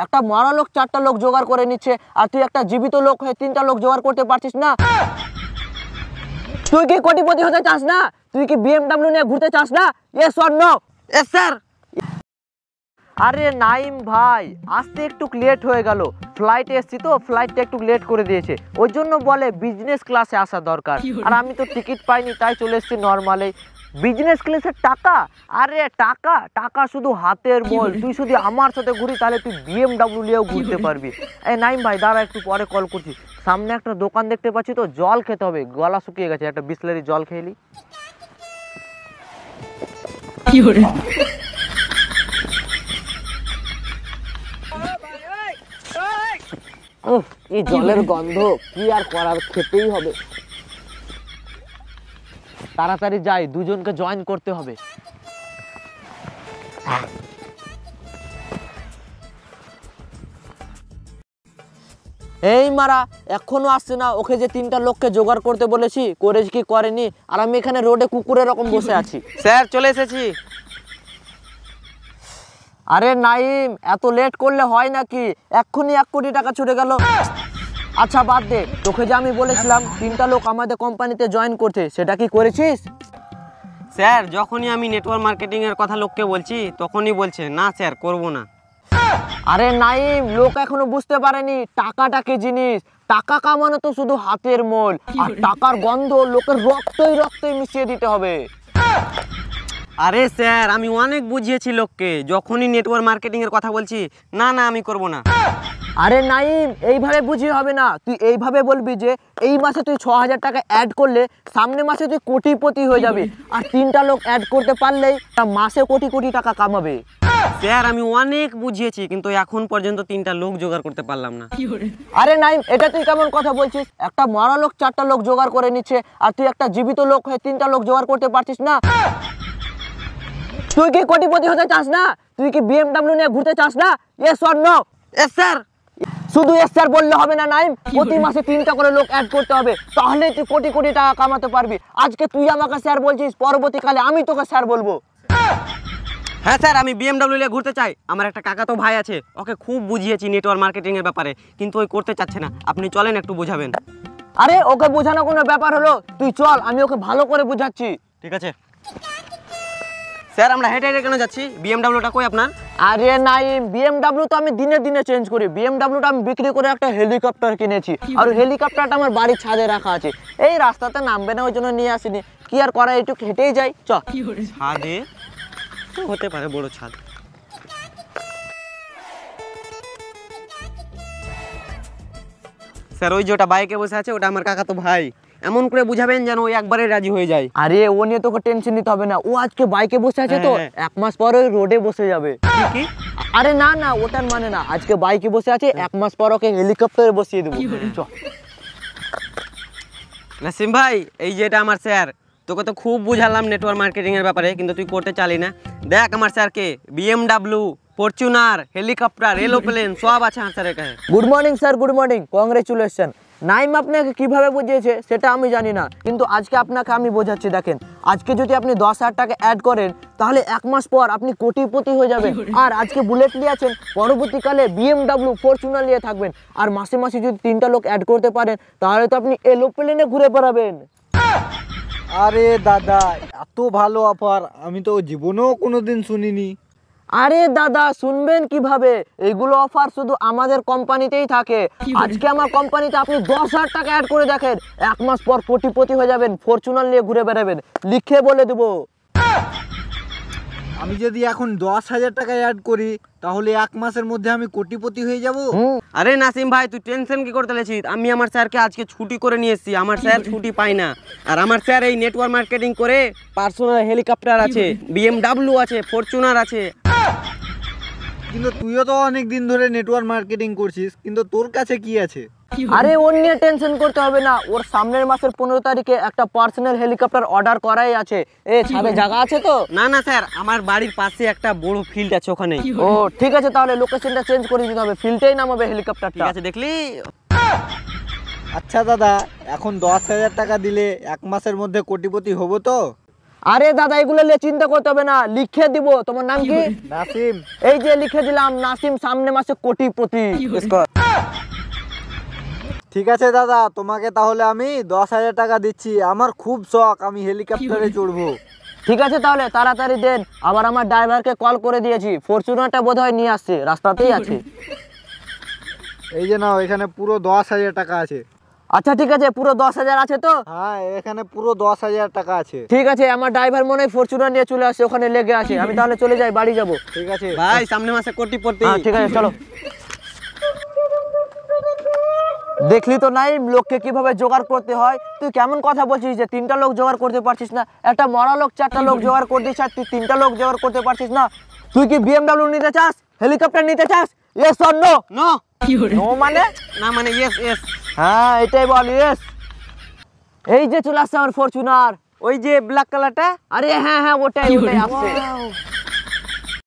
একটা মরা লোক 4টা লোক জোগাড় করে নিচ্ছে, আর তুই একটা জীবিত লোক হয়ে 3টা লোক জোগাড় করতে পারছিস না। তুই কি কোটিপতি হতে চাস না? তুই কি BMW নিয়ে ঘুরতে চাস না? Yes or no? Yes sir. আরে নাইম ভাই, আসতে একটু লেট হয়ে গেল, ফ্লাইটে এসছি তো, ফ্লাইটটা একটু লেট করে দিয়েছে, ওই জন্য বলে বিজনেস ক্লাসে আসা দরকার। আর আমি তো টিকিট পাইনি, তাই চলে এসছি নর্মালে। বিজনেস ক্লাসের টাকা? আরে টাকা টাকা শুধু হাতের মোল। তুই যদি আমার সাথে ঘুরি তাহলে তুই BMW নিয়েও ঘুরতে পারবি। এই নাইম ভাই দাঁড়া, একটু পরে কল করছি। সামনে একটা দোকান দেখতে পাচ্ছি তো, জল খেতে হবে, গলা শুকিয়ে গেছে, একটা বিসলারি জল খেয়ে নি। এই জলের গন্ধ, কি আর করার, খেতেই হবে। তাড়াতাড়ি যাই, দুজনকে জয়েন করতে হবে। এই মারা এখনো আসছে না, ওকে যে 3টা লোককে জোগাড় করতে বলেছি, করেছি কি করেনি, আর আমি এখানে রোডে কুকুরের রকম বসে আছি। স্যার চলে এসেছি। আরে নাইম, এত লেট করলে হয় নাকি? এক্ষুনি 1 কোটি টাকা ছুটে গেল। আচ্ছা বাদ দে, তোকে যে আমি বলেছিলাম 3টা লোক আমাদের কোম্পানিতে জয়েন করতে, সেটা কি করেছিস? স্যার যখনই আমি নেটওয়ার্ক মার্কেটিং এর কথা লোককে বলছি, তখনই বলছে না স্যার করব না। আরে নাইম, লোক এখনো বুঝতে পারেনি টাকাটা কি জিনিস। টাকা কামানো তো শুধু হাতের মোল, আর টাকার গন্ধ লোকের রক্তই রক্তই মিশিয়ে দিতে হবে। আরে স্যার আমি অনেক বুঝিয়েছি লোককে, যখনই নেটওয়ার্ক মার্কেটিং এর কথা বলছি, না না আমি করব না। আরে নাইম, এইভাবে বুঝিয়ে হবে না, তুই এইভাবে বলবি যে এই মাসে তুই 6000 টাকা অ্যাড করলে সামনের মাসে তুই কোটিপতি হয়ে যাবি, আর 3টা লোক অ্যাড করতে পারলেই মাসে কোটি কোটি টাকা কামাবে। স্যার আমি অনেক বুঝিয়েছি, কিন্তু এখন পর্যন্ত 3টা লোক জোগাড় করতে পারলাম না। আরে নাইম, এটা তুই কেমন কথা বলছিস? একটা মরা লোক 4টা লোক জোগাড় করে নিচ্ছে, আর তুই একটা জীবিত লোক হয়ে 3টা লোক জোগাড় করতে পারছিস না। তুই কি কোটিপতি হতে চাস না? তুই কি BMW নিয়ে ঘুরতে চাস না? Yes or no? Yes sir. শুধু এস স্যার বললে হবে না নাইম, প্রতি মাসে 3টা করে লোক অ্যাড করতে হবে, তাহলে তুই কোটি কোটি টাকা কামাতে পারবি। আজকে তুই আমাকে স্যার বলছিস, পরবর্তীকালে আমি তোকে স্যার বলবো। হ্যাঁ স্যার, আমি BMW নিয়ে ঘুরতে চাই। আমার একটা কাকাতো ভাই আছে, ওকে খুব বুঝিয়েছি নেটওয়ার্ক মার্কেটিং এর ব্যাপারে, কিন্তু ওই করতে চাচ্ছে না। আপনি চলেন একটু বুঝাবেন। আরে ওকে বোঝানো কোনো ব্যাপার হলো? তুই চল, আমি ওকে ভালো করে বুঝাচ্ছি। ঠিক আছে স্যার। আমরা হেঁটে হেঁটে কেন যাচ্ছি? BMWটা কই আপনার? আরে নাইম, BMW তো আমি দিনে দিনে চেঞ্জ করি। BMWটা আমি বিক্রি করে একটা হেলিকপ্টার কিনেছি, আর হেলিকপ্টারটা আমার বাড়ির ছাদে রাখা আছে। এই রাস্তাতে নামবে না, ওই জন্য নিয়ে আসিনি। কি আর করা, একটু হেঁটেই যাই। চ। ছাদে হতে পারে, বড় ছাদ। স্যার ওই যে ওটা বাইকে বসে আছে, ওটা আমার কাকাতো ভাই। এমন করে বুঝাবেন যেন ওই একবারে রাজি হয়ে যায়। আরে ও নিয়ে তোকে টেনশন নিতে হবে না, ও আজকে বাইকে বসে আছে তো, 1 মাস পরে রোডে বসে যাবে। কি? আরে না না, ওটার মানে না, আজকে বাইকে বসে আছে, 1 মাস পর ওকে হেলিকপ্টারে বসিয়ে দেবো। চল। নাসিম ভাই, এই যে এটা আমার স্যার। তোকে তো খুব বুঝালাম নেটওয়ার্ক মার্কেটিং এর ব্যাপারে, কিন্তু তুই করতে চালি না। দেখ আমার স্যারকে, BMW, ফরচুনার, হেলিকপ্টার, এরোপ্লেন সব আছে আমার স্যারের কাছে। Good morning sir, good morning, congratulation. Naim আপনাকে কিভাবে বুঝিয়েছে সেটা আমি জানি না, কিন্তু আজকে আপনাকে আমি বোঝাচ্ছি। দেখেন, আজকে যদি আপনি 10,000 টাকা অ্যাড করেন, তাহলে 1 মাস পর আপনি কোটিপতি হয়ে যাবেন। আর আজকে বুলেট নিয়ে আছেন, পরবর্তীকালে BMW, ফরচুনার নিয়ে থাকবেন। আর মাসে মাসে যদি 3টা লোক অ্যাড করতে পারেন, তাহলে তো আপনি এরোপ্লেনে ঘুরে বেড়াবেন। আরে দাদা, এত ভালো অফার আমি তো জীবনেও কোনোদিন শুনিনি। আরে দাদা, শুনবেন কিভাবে? এইগুলো অফার শুধু আমাদের কোম্পানিতেই থাকে। আজকে আমার কোম্পানিতে আপনি 10,000 টাকা অ্যাড করে দেখেন, 1 মাস পর কোটিপতি হয়ে যাবেন, ফরচুনার নিয়ে ঘুরে বেড়াবেন, লিখে বলে দেবো। আমি যদি এখন 10,000 টাকা অ্যাড করি, তাহলে 1 মাসের মধ্যে আমি কোটিপতি হয়ে যাব। আরে নাসিম ভাই, তুই টেনশন কি করতে লেছিস? আমি আমার স্যারকে আজকে ছুটি করে নিয়ে এসেছি। আমার স্যার ছুটি পায় না। আর আমার স্যার এই নেটওয়ার্ক মার্কেটিং করে পার্সোনাল হেলিকপ্টার আছে, BMW আছে, ফরচুনার আছে। কিন্তু তুইও তো অনেক দিন ধরে নেটওয়ার্ক মার্কেটিং করছিস, কিন্তু তোর কাছে কি আছে? আরে ওর নিয়ে টেনশন করতে হবে না, ওর সামনের মাসের 15 তারিখে একটা পার্সোনাল হেলিকপ্টার অর্ডার করাই আছে। ছাদে জায়গা আছে তো? না না স্যার, আমার বাড়ির পাশে একটা বড় ফিল্ড আছে, ওখানে। ও ঠিক আছে, তাহলে লোকেশনটা চেঞ্জ করে দিতে হবে, ফিল্ডেই নামাবে হেলিকপ্টারটা। ঠিক আছে, দেখলি? আচ্ছা দাদা, এখন 10,000 টাকা দিলে 1 মাসের মধ্যে কোটিপতি হব তো? আরে দাদা এগুলো নিয়ে চিন্তা করতে হবে না, লিখে দিব। তোমার নাম কি? নাসিম। এই যে লিখে দিলাম, নাসিম সামনে মাসে কোটিপতি। ঠিক আছে দাদা, তোমাকে তাহলে আমি 10,000 টাকা দিচ্ছি। আমার খুব শখ, আমি হেলিকপ্টারে চড়বো। ঠিক আছে তাহলে তাড়াতাড়ি দেন। আবার আমার ড্রাইভারকে কল করে দিয়েছি, ফরচুনারটা বোধহয় নিয়ে আসছে, রাস্তাতেই আছে। এই যে নাও, এখানে পুরো 10,000 টাকা আছে। আচ্ছা ঠিক আছে, পুরো 10,000 আছে তো? হ্যাঁ, এখানে পুরো 10,000 টাকা আছে। ঠিক আছে, আমার ড্রাইভার মনে হয় ফরচুনার নিয়ে চলে আসছে, ওখানে লেগে আছে। আমি তাহলে চলে যাই, বাড়ি যাব। ঠিক আছে ভাই সামনে মাসে কোটিপতি। হ্যাঁ ঠিক আছে, চলো। দেখলি তো নাই লোককে কিভাবে জোগাড় করতে হয়। তুই কেমন কথা বলছিস যে 3টা লোক জোগাড় করতে পারছিস না? একটা মরা লোক 4টা লোক জোগাড় করে দিস, আর তুই 3টা লোক জোগাড় করতে পারছিস না? তুই কি BMW নিতে চাস, হেলিকপ্টার নিতে চাস? Yes or no? No. No মানে? না মানে ইয়েস ইয়েস। হ্যাঁ এটাই বল, ইয়েস। এই যে চলে আসছে আমার ফরচুনার। ওই যে ব্ল্যাক কালারটা। আরে হ্যাঁ হ্যাঁ, ওটাই ওটাই আসছে।